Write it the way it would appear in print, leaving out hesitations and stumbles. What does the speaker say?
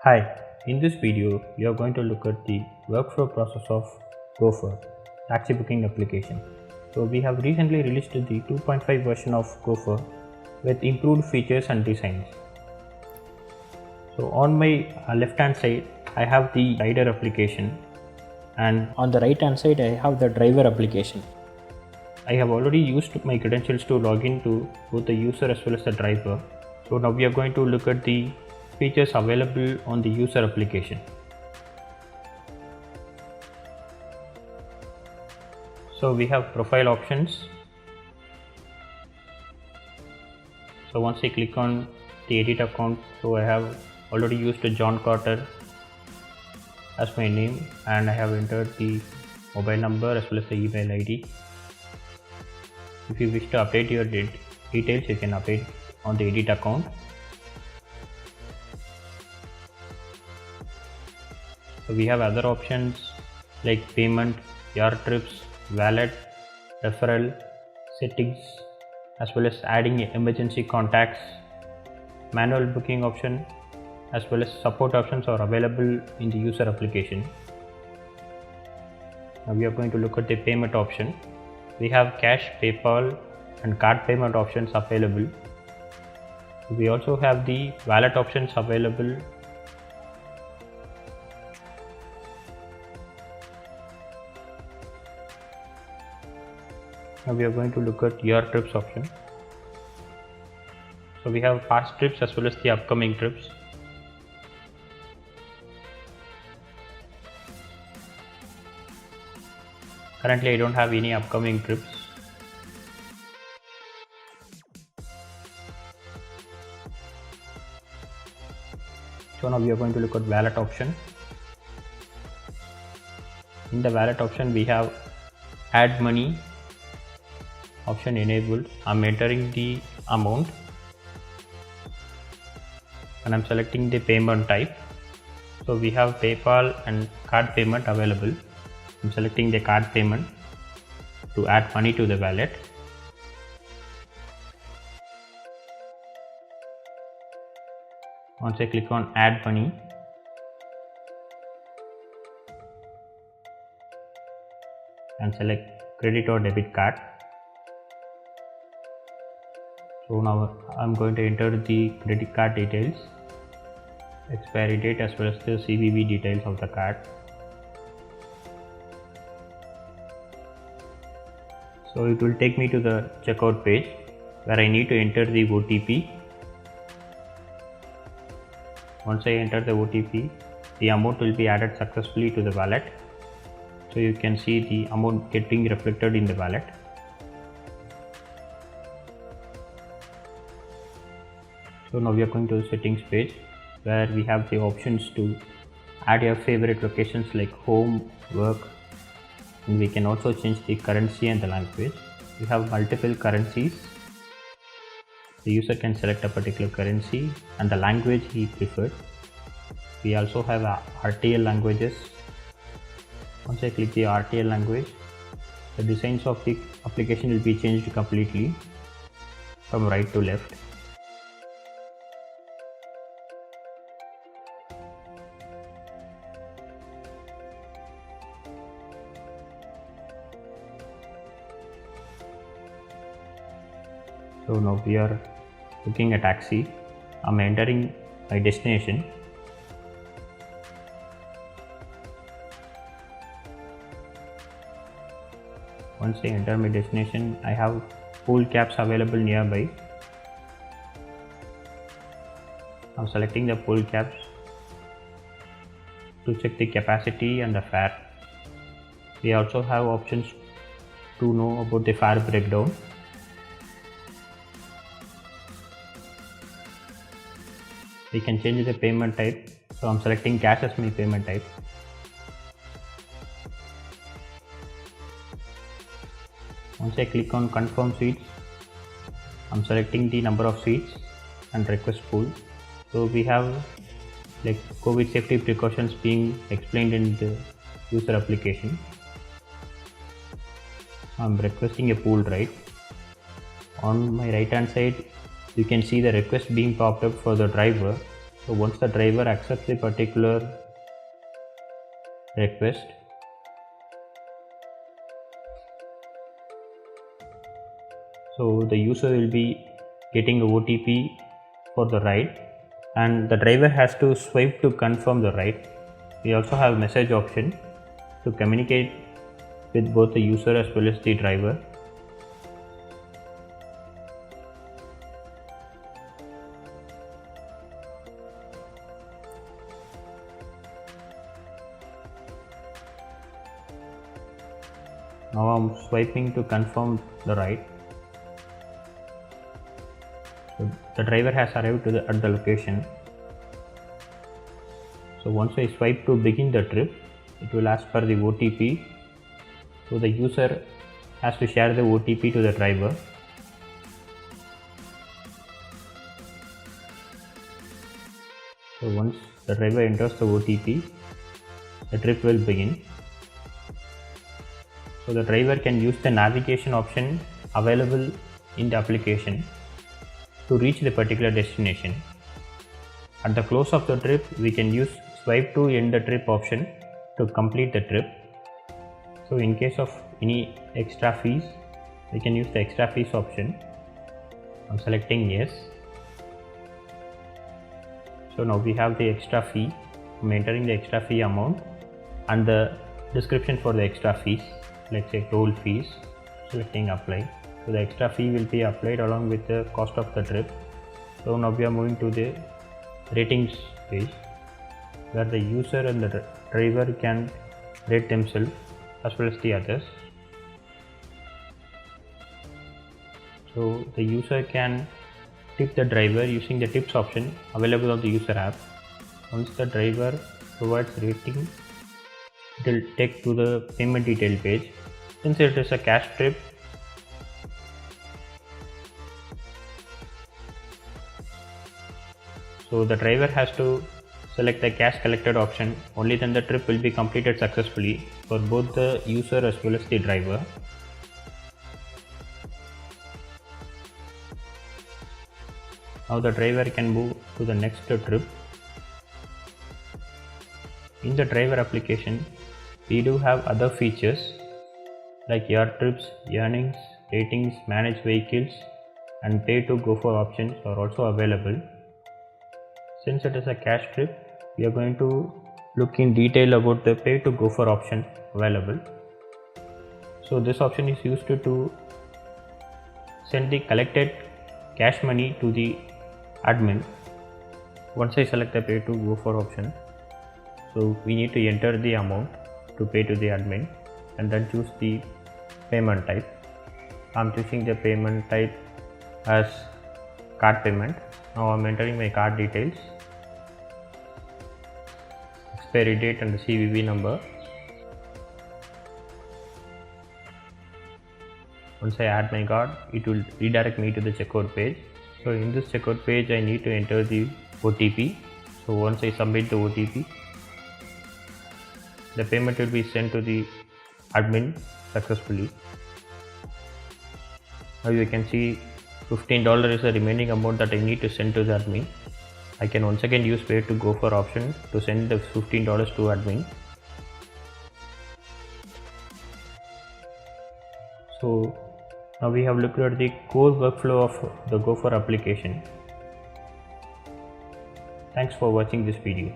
Hi, in this video we are going to look at the workflow process of Gopher taxi booking application. So we have recently released the 2.5 version of Gopher with improved features and designs. So on my left hand side I have the rider application, and on the right hand side I have the driver application. I have already used my credentials to log in to both the user as well as the driver. So now we are going to look at the features available on the user application. So we have profile options. So once I click on the edit account, so I have already used John Carter as my name, and I have entered the mobile number as well as the email ID. If you wish to update your details, you can update on the edit account. So we have other options like payment, your trips, wallet, referral, settings, as well as adding emergency contacts. Manual booking option as well as support options are available in the user application. Now we are going to look at the payment option. We have cash, PayPal and card payment options available. We also have the wallet options available. Now we are going to look at your trips option. So we have past trips as well as the upcoming trips. Currently I don't have any upcoming trips. So now we are going to look at wallet option. In the wallet option we have add money option enabled. I'm entering the amount and I'm selecting the payment type. So we have PayPal and card payment available. I'm selecting the card payment to add money to the wallet. Once I click on add money, and select credit or debit card. So now I'm going to enter the credit card details, expiry date as well as the CVV details of the card. So it will take me to the checkout page where I need to enter the OTP. Once I enter the OTP, the amount will be added successfully to the wallet. So you can see the amount getting reflected in the wallet. So now we are going to the settings page where we have the options to add your favorite locations like home, work, and we can also change the currency and the language. We have multiple currencies. The user can select a particular currency and the language he preferred. We also have RTL languages. Once I click the RTL language, the designs of the application will be changed completely from right to left. So now we are looking at taxi. I'm entering my destination. Once I enter my destination, I have pool cabs available nearby. I'm selecting the pool cabs to check the capacity and the fare. We also have options to know about the fare breakdown. We can change the payment type. So I'm selecting cash as my payment type. Once I click on confirm seats, I'm selecting the number of seats and request pool. So we have like COVID safety precautions being explained in the user application. I'm requesting a pool ride. On my right hand side, you can see the request being popped up for the driver. So once the driver accepts the particular request, so the user will be getting a OTP for the ride, and the driver has to swipe to confirm the ride. We also have message option to communicate with both the user as well as the driver. Now I'm swiping to confirm the ride. So the driver has arrived at the location. So once I swipe to begin the trip, it will ask for the OTP. So the user has to share the OTP to the driver. So once the driver enters the OTP, the trip will begin. So the driver can use the navigation option available in the application to reach the particular destination. At the close of the trip, we can use swipe to end the trip option to complete the trip. So in case of any extra fees, we can use the extra fees option. I'm selecting yes. So now we have the extra fee. I'm entering the extra fee amount and the description for the extra fees. Let's say toll fees. Selecting apply. So the extra fee will be applied along with the cost of the trip. So now we are moving to the ratings page, where the user and the driver can rate themselves as well as the others. So the user can tip the driver using the tips option available on the user app. Once the driver provides rating, it will take to the payment detail page. Since it is a cash trip, so the driver has to select the cash collected option. Only then the trip will be completed successfully for both the user as well as the driver. Now the driver can move to the next trip. In the driver application, we do have other features like your trips, earnings, ratings, manage vehicles, and pay to go for options are also available. Since it is a cash trip, we are going to look in detail about the pay to go for option available. So this option is used to send the collected cash money to the admin. Once I select the pay to go for option, so we need to enter the amount to pay to the admin and then choose the payment type. I'm choosing the payment type as card payment. Now I'm entering my card details, expiry date and the CVV number. Once I add my card, it will redirect me to the checkout page. So in this checkout page, I need to enter the OTP. So once I submit the OTP, the payment will be sent to the admin successfully. Now you can see $15 is the remaining amount that I need to send to the admin. I can once again use pay to go for option to send the $15 to admin. So now we have looked at the core workflow of the Gopher application. Thanks for watching this video.